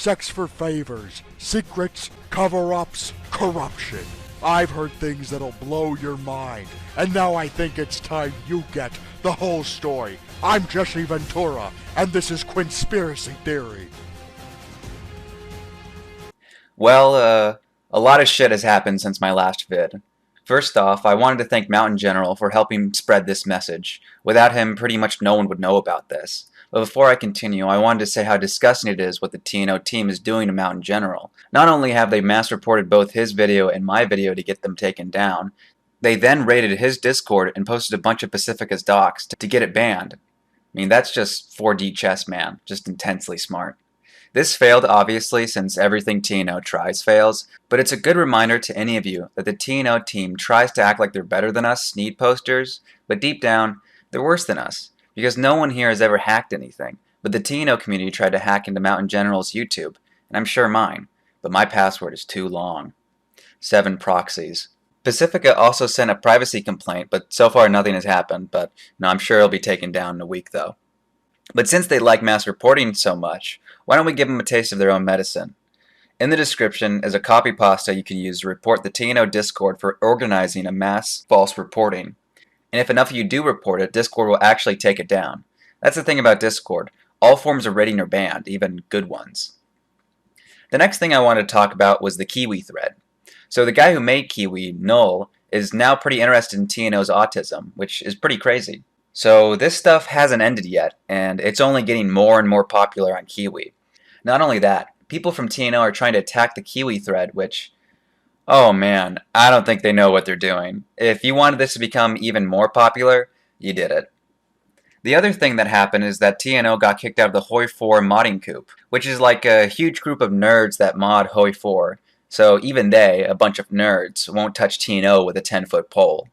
sex for favors, secrets, cover-ups, corruption. I've heard things that'll blow your mind, and now I think it's time you get the whole story. I'm Jesse Ventura, and this is Quinspiracy Theory. Well, a lot of shit has happened since my last vid. First off, I wanted to thank Mountain General for helping spread this message. Without him, pretty much no one would know about this. But before I continue, I wanted to say how disgusting it is what the TNO team is doing to Mountain General. Not only have they mass reported both his video and my video to get them taken down, they then raided his Discord and posted a bunch of Pacifica's docs to get it banned. I mean, that's just 4D chess, man. Just intensely smart. This failed, obviously, since everything TNO tries fails, but it's a good reminder to any of you that the TNO team tries to act like they're better than us sneed posters, but deep down, they're worse than us, because no one here has ever hacked anything, but the TNO community tried to hack into Mountain General's YouTube, and I'm sure mine, but my password is too long. 7 proxies. Pacifica also sent a privacy complaint, but so far nothing has happened, but no, I'm sure it'll be taken down in a week though. But since they like mass reporting so much, why don't we give them a taste of their own medicine? In the description is a copy pasta you can use to report the TNO Discord for organizing a mass false reporting. And if enough of you do report it, Discord will actually take it down. That's the thing about Discord. All forms of raiding are banned, even good ones. The next thing I wanted to talk about was the Kiwi thread. So the guy who made Kiwi, Null, is now pretty interested in TNO's autism, which is pretty crazy. So this stuff hasn't ended yet, and it's only getting more and more popular on Kiwi. Not only that, people from TNO are trying to attack the Kiwi thread, which, oh man, I don't think they know what they're doing. If you wanted this to become even more popular, you did it. The other thing that happened is that TNO got kicked out of the Hoi 4 modding coop, which is like a huge group of nerds that mod Hoi 4, so even they, a bunch of nerds, won't touch TNO with a 10-foot pole.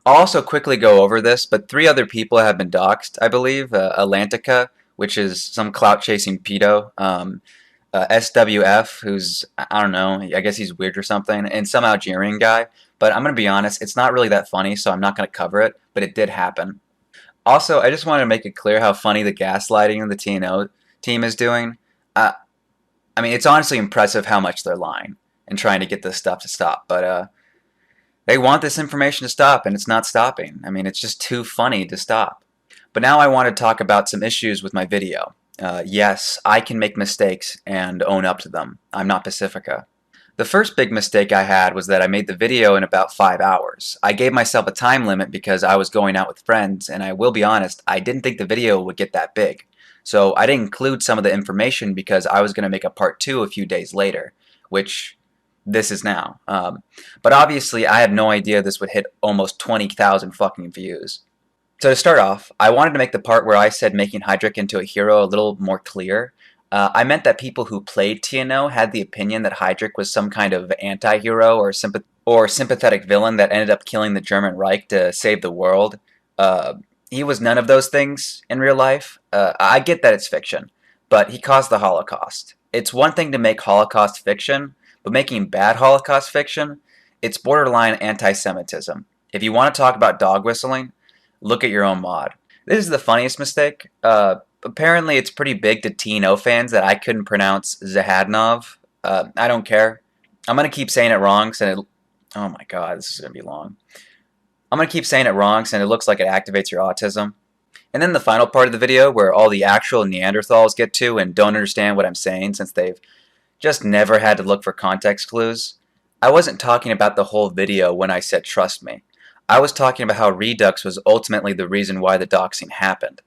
I'll also quickly go over this, but 3 other people have been doxxed, I believe. Atlantica, which is some clout-chasing pedo. SWF, who's, I don't know, I guess he's weird or something. And some Algerian guy. But I'm going to be honest, it's not really that funny, so I'm not going to cover it. But it did happen. Also, I just wanted to make it clear how funny the gaslighting the TNO team is doing. I mean, it's honestly impressive how much they're lying and trying to get this stuff to stop. But, they want this information to stop, and it's not stopping. I mean, it's just too funny to stop. But now I want to talk about some issues with my video. Yes, I can make mistakes and own up to them. I'm not Pacifica. The first big mistake I had was that I made the video in about 5 hours. I gave myself a time limit because I was going out with friends, and I will be honest, I didn't think the video would get that big. So I didn't include some of the information because I was going to make a part 2 a few days later, which this is now. But obviously I had no idea this would hit almost 20,000 fucking views. So to start off, I wanted to make the part where I said making Hydric into a hero a little more clear. I meant that people who played TNO had the opinion that Hydric was some kind of anti-hero or sympathetic villain that ended up killing the German Reich to save the world. He was none of those things in real life. I get that it's fiction, but he caused the Holocaust. It's one thing to make Holocaust fiction, but making bad Holocaust fiction, it's borderline anti-Semitism. If you want to talk about dog whistling, look at your own mod. This is the funniest mistake. Apparently it's pretty big to TNO fans that I couldn't pronounce Zahadnov. I don't care. I'm going to keep saying it wrong, so oh my god, this is going to be long. I'm going to keep saying it wrong, so it looks like it activates your autism. And then the final part of the video, where all the actual Neanderthals get to and don't understand what I'm saying since they've just never had to look for context clues. I wasn't talking about the whole video when I said trust me. I was talking about how Redux was ultimately the reason why the doxing happened.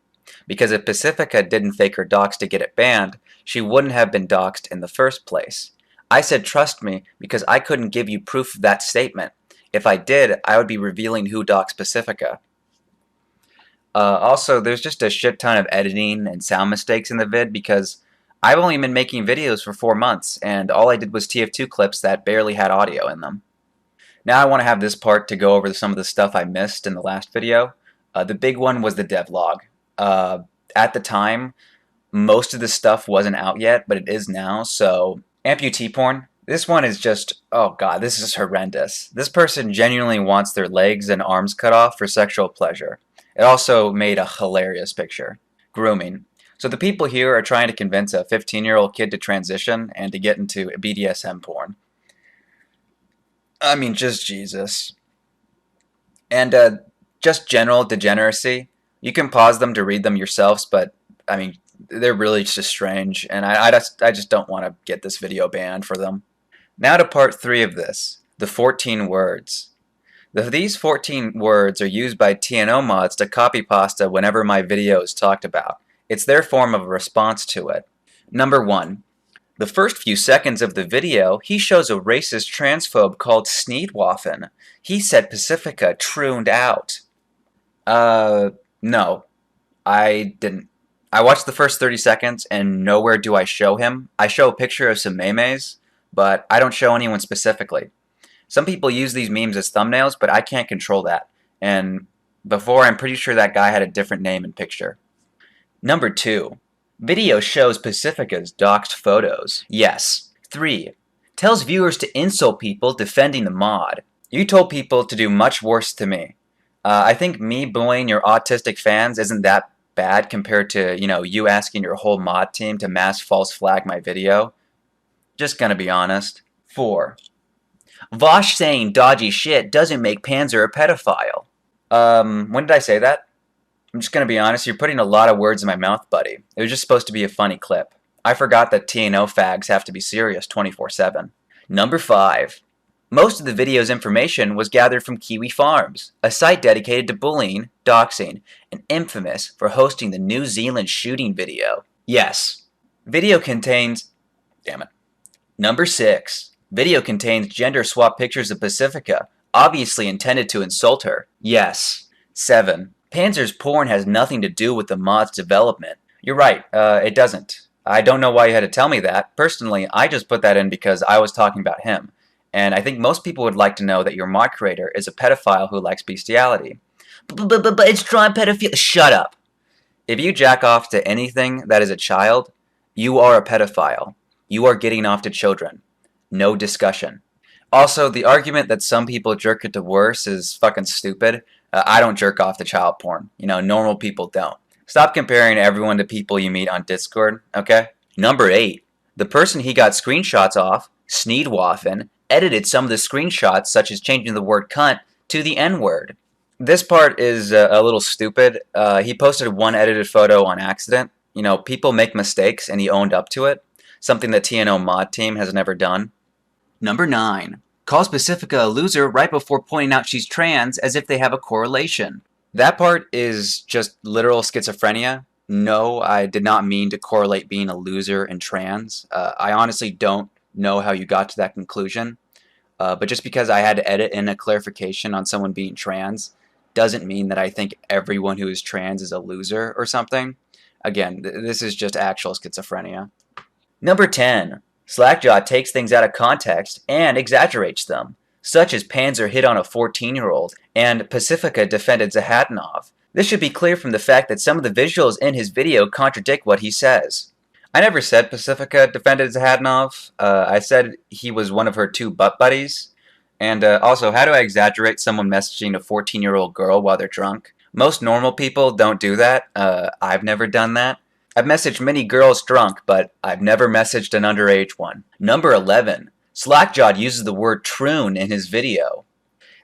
Because if Pacifica didn't fake her dox to get it banned, she wouldn't have been doxed in the first place. I said trust me because I couldn't give you proof of that statement. If I did, I would be revealing who doxed Pacifica. Also, there's just a shit ton of editing and sound mistakes in the vid because I've only been making videos for 4 months, and all I did was TF2 clips that barely had audio in them. Now I want to have this part to go over some of the stuff I missed in the last video. The big one was the devlog. At the time, most of the stuff wasn't out yet, but it is now, so amputee porn. This one is just, oh god, this is horrendous. This person genuinely wants their legs and arms cut off for sexual pleasure. It also made a hilarious picture. Grooming. So the people here are trying to convince a 15-year-old kid to transition and to get into BDSM porn. I mean, just Jesus. And just general degeneracy. You can pause them to read them yourselves, but I mean, they're really just strange, and I just don't want to get this video banned for them. Now to part 3 of this, the 14 words. These 14 words are used by TNO mods to copy pasta whenever my video is talked about. It's their form of a response to it. Number 1. The first few seconds of the video, he shows a racist transphobe called Sneedwaffen. He said Pacifica trooned out. No. I didn't. I watched the first 30 seconds and nowhere do I show him. I show a picture of some memes, but I don't show anyone specifically. Some people use these memes as thumbnails, but I can't control that. And before, I'm pretty sure that guy had a different name and picture. Number 2. Video shows Pacifica's doxed photos. Yes. 3. Tells viewers to insult people defending the mod. You told people to do much worse to me. I think me bullying your autistic fans isn't that bad compared to, you asking your whole mod team to mass false flag my video. Just gonna be honest. 4. Vosh saying dodgy shit doesn't make Panzer a pedophile. When did I say that? I'm just gonna be honest, you're putting a lot of words in my mouth, buddy. It was just supposed to be a funny clip. I forgot that TNO fags have to be serious 24/7. Number 5. Most of the video's information was gathered from Kiwi Farms, a site dedicated to bullying, doxing, and infamous for hosting the New Zealand shooting video. Yes. Video contains... Damn it. Number 6. Video contains gender swap pictures of Pacifica, obviously intended to insult her. Yes. 7. Panzer's porn has nothing to do with the mod's development. You're right, it doesn't. I don't know why you had to tell me that. Personally, I just put that in because I was talking about him. And I think most people would like to know that your mod creator is a pedophile who likes bestiality. But it's drawing pedophilia. Shut up. If you jack off to anything that is a child, you are a pedophile. You are getting off to children. No discussion. Also, the argument that some people jerk it to worse is fucking stupid. I don't jerk off to child porn. Normal people don't. Stop comparing everyone to people you meet on Discord, okay? Number 8. The person he got screenshots off, Sneedwaffen, edited some of the screenshots, such as changing the word cunt to the N-word. This part is a little stupid. He posted one edited photo on accident. People make mistakes, and he owned up to it. Something the TNO mod team has never done. Number 9. Calls Pacifica a loser right before pointing out she's trans as if they have a correlation. That part is just literal schizophrenia. No, I did not mean to correlate being a loser and trans. I honestly don't know how you got to that conclusion. But just because I had to edit in a clarification on someone being trans doesn't mean that I think everyone who is trans is a loser or something. Again, this is just actual schizophrenia. Number 10. Slackjawed takes things out of context and exaggerates them, such as Panzer hit on a 14-year-old and Pacifica defended Zahatinov. This should be clear from the fact that some of the visuals in his video contradict what he says. I never said Pacifica defended Zahatinov. I said he was one of her 2 butt buddies. And also, how do I exaggerate someone messaging a 14-year-old girl while they're drunk? Most normal people don't do that. I've never done that. I've messaged many girls drunk, but I've never messaged an underage one. Number 11. Slackjawed uses the word troon in his video.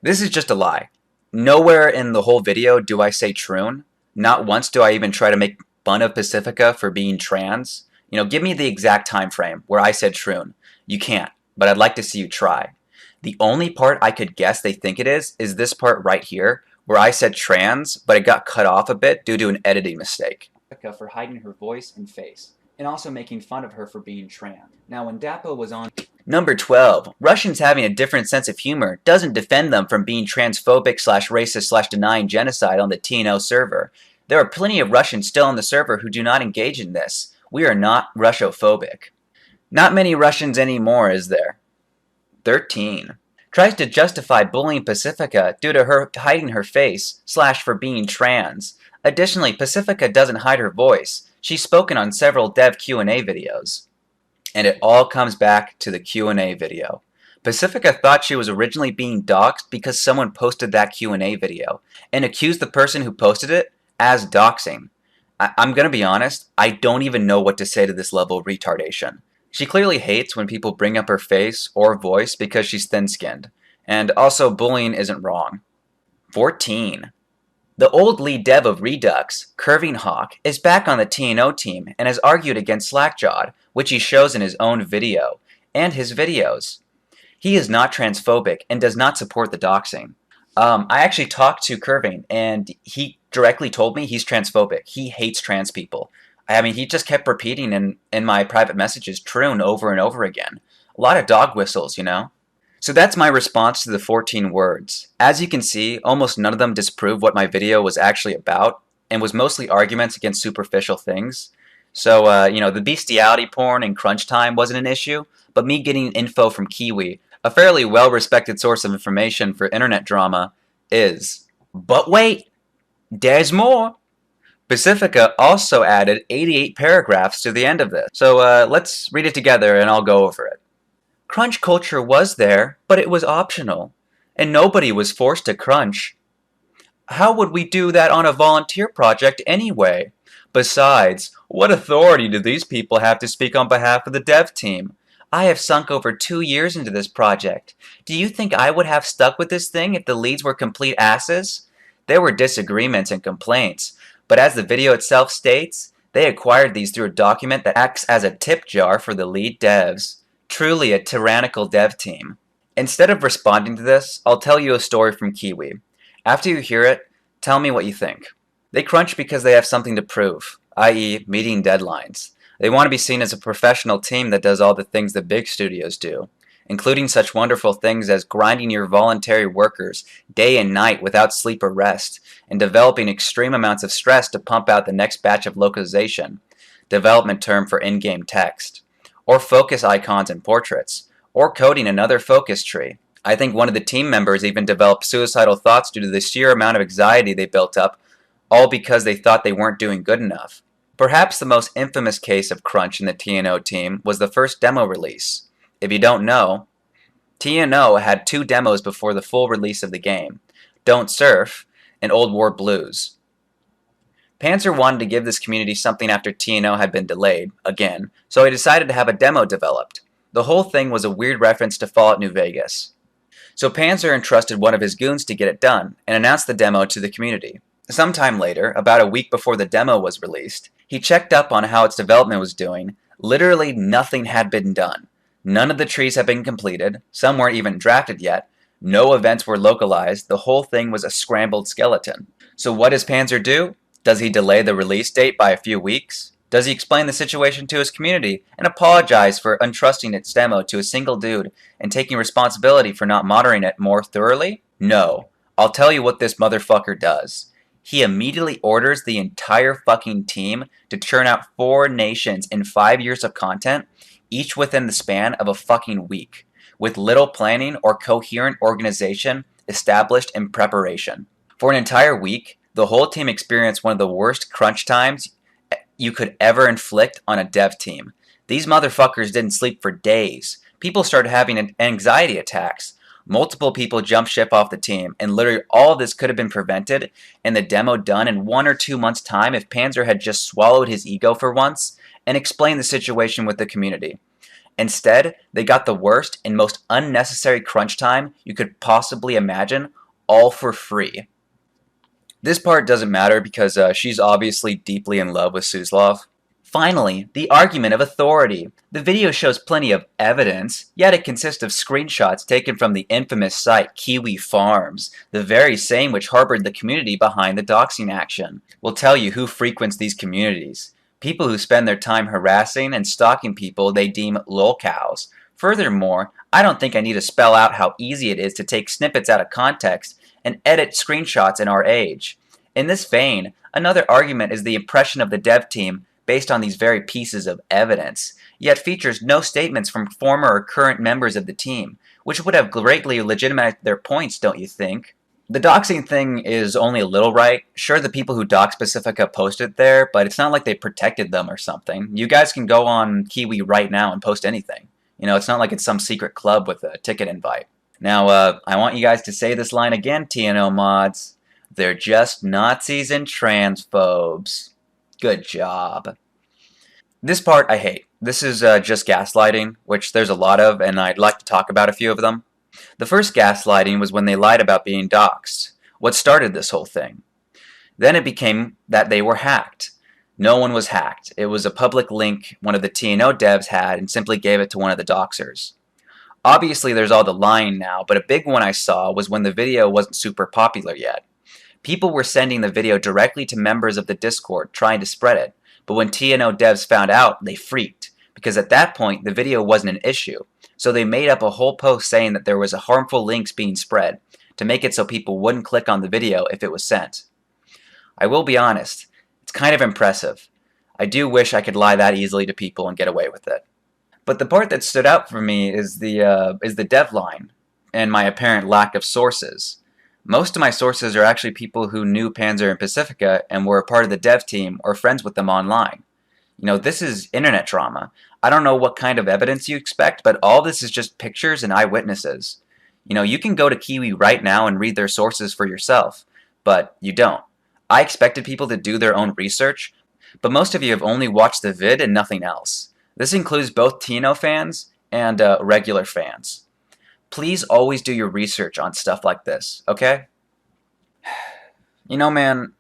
This is just a lie. Nowhere in the whole video do I say troon. Not once do I even try to make fun of Pacifica for being trans. Give me the exact time frame where I said troon. You can't, but I'd like to see you try. The only part I could guess they think it is this part right here, where I said trans, but it got cut off a bit due to an editing mistake. For hiding her voice and face, and also making fun of her for being trans. Now, when Dapo was on... Number 12. Russians having a different sense of humor doesn't defend them from being transphobic/racist/denying genocide on the TNO server. There are plenty of Russians still on the server who do not engage in this. We are not Russophobic. Not many Russians anymore, is there? 13. Tries to justify bullying Pacifica due to her hiding her face / for being trans. Additionally, Pacifica doesn't hide her voice. She's spoken on several dev Q&A videos. And it all comes back to the Q&A video. Pacifica thought she was originally being doxxed because someone posted that Q&A video, and accused the person who posted it as doxing. I'm gonna be honest, I don't even know what to say to this level of retardation. She clearly hates when people bring up her face or voice because she's thin-skinned. And also, bullying isn't wrong. 14. The old lead dev of Redux, Curving Hawk, is back on the TNO team and has argued against Slackjawed, which he shows in his own video, and his videos. He is not transphobic and does not support the doxing. I actually talked to Curving, and he directly told me he's transphobic. He hates trans people. I mean, he just kept repeating in my private messages Troon over and over again. A lot of dog whistles, you know? So that's my response to the 14 words. As you can see, almost none of them disprove what my video was actually about, and was mostly arguments against superficial things. So, the bestiality porn and crunch time wasn't an issue, but me getting info from Kiwi, a fairly well-respected source of information for internet drama, is. But wait! There's more! Pacifica also added 88 paragraphs to the end of this. So let's read it together and I'll go over it. Crunch culture was there, but it was optional, and nobody was forced to crunch. How would we do that on a volunteer project anyway? Besides, what authority do these people have to speak on behalf of the dev team? I have sunk over 2 years into this project. Do you think I would have stuck with this thing if the leads were complete asses? There were disagreements and complaints, but as the video itself states, they acquired these through a document that acts as a tip jar for the lead devs. Truly a tyrannical dev team. Instead of responding to this, I'll tell you a story from Kiwi. After you hear it, tell me what you think. They crunch because they have something to prove, i.e. meeting deadlines. They want to be seen as a professional team that does all the things the big studios do, including such wonderful things as grinding your voluntary workers day and night without sleep or rest, and developing extreme amounts of stress to pump out the next batch of localization, development term for in-game text, or focus icons and portraits, or coding another focus tree. I think one of the team members even developed suicidal thoughts due to the sheer amount of anxiety they built up, all because they thought they weren't doing good enough. Perhaps the most infamous case of crunch in the TNO team was the first demo release. If you don't know, TNO had 2 demos before the full release of the game, Don't Surf and Old War Blues. Panzer wanted to give this community something after TNO had been delayed, again, so he decided to have a demo developed. The whole thing was a weird reference to Fallout New Vegas. So Panzer entrusted one of his goons to get it done, and announced the demo to the community. Sometime later, about a week before the demo was released, he checked up on how its development was doing. Literally nothing had been done. None of the trees had been completed, some weren't even drafted yet, no events were localized, the whole thing was a scrambled skeleton. So what does Panzer do? Does he delay the release date by a few weeks? Does he explain the situation to his community and apologize for entrusting its demo to a single dude and taking responsibility for not monitoring it more thoroughly? No. I'll tell you what this motherfucker does. He immediately orders the entire fucking team to churn out 4 nations in 5 years of content, each within the span of a fucking week, with little planning or coherent organization established in preparation. For an entire week, the whole team experienced one of the worst crunch times you could ever inflict on a dev team. These motherfuckers didn't sleep for days. People started having anxiety attacks. Multiple people jumped ship off the team, and literally all of this could have been prevented and the demo done in 1 or 2 months' time if Panzer had just swallowed his ego for once and explained the situation with the community. Instead, they got the worst and most unnecessary crunch time you could possibly imagine, all for free. This part doesn't matter because she's obviously deeply in love with Suslov. Finally, the argument of authority. The video shows plenty of evidence, yet it consists of screenshots taken from the infamous site Kiwi Farms, the very same which harbored the community behind the doxing action. We'll tell you who frequents these communities. People who spend their time harassing and stalking people they deem lolcows. Furthermore, I don't think I need to spell out how easy it is to take snippets out of context and edit screenshots in our age. In this vein, another argument is the impression of the dev team based on these very pieces of evidence, yet features no statements from former or current members of the team, which would have greatly legitimized their points, don't you think? The doxing thing is only a little right. Sure, the people who doxed Pacifica posted there, but it's not like they protected them or something. You guys can go on Kiwi right now and post anything. It's not like it's some secret club with a ticket invite. Now, I want you guys to say this line again, TNO mods. They're just Nazis and transphobes. Good job. This part I hate. This is just gaslighting, which there's a lot of, and I'd like to talk about a few of them. The first gaslighting was when they lied about being doxxed. What started this whole thing? Then it became that they were hacked. No one was hacked. It was a public link one of the TNO devs had and simply gave it to one of the doxers. Obviously there's all the lying now, but a big one I saw was when the video wasn't super popular yet. People were sending the video directly to members of the Discord trying to spread it, but when TNO devs found out, they freaked, because at that point the video wasn't an issue, so they made up a whole post saying that there was a harmful links being spread, to make it so people wouldn't click on the video if it was sent. I will be honest, it's kind of impressive. I do wish I could lie that easily to people and get away with it. But the part that stood out for me is the dev line, and my apparent lack of sources. Most of my sources are actually people who knew Panzer and Pacifica and were a part of the dev team or friends with them online. You know, this is internet drama. I don't know what kind of evidence you expect, but all this is just pictures and eyewitnesses. You know, you can go to Kiwi right now and read their sources for yourself, but you don't. I expected people to do their own research, but most of you have only watched the vid and nothing else. This includes both TNO fans and regular fans. Please always do your research on stuff like this, okay? You know, man,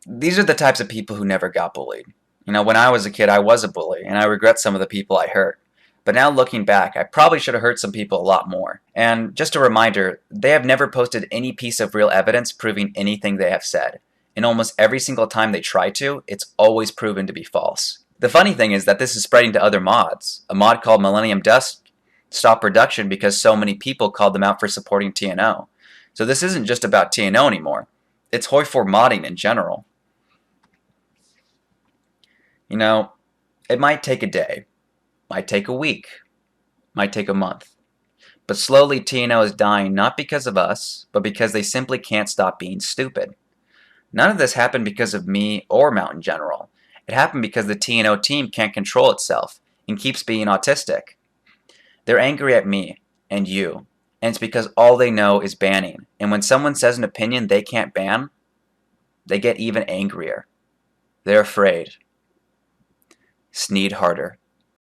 these are the types of people who never got bullied. You know, when I was a kid, I was a bully, and I regret some of the people I hurt. But now looking back, I probably should have hurt some people a lot more. And just a reminder, they have never posted any piece of real evidence proving anything they have said. And almost every single time they try to, it's always proven to be false. The funny thing is that this is spreading to other mods. A mod called Millennium Dust stopped production because so many people called them out for supporting TNO. So this isn't just about TNO anymore. It's Hoi4 modding in general. You know, it might take a day, might take a week, might take a month. But slowly TNO is dying not because of us, but because they simply can't stop being stupid. None of this happened because of me or Mountain General. It happened because the TNO team can't control itself and keeps being autistic. They're angry at me and you, and it's because all they know is banning. And when someone says an opinion they can't ban, they get even angrier. They're afraid. Sneed harder.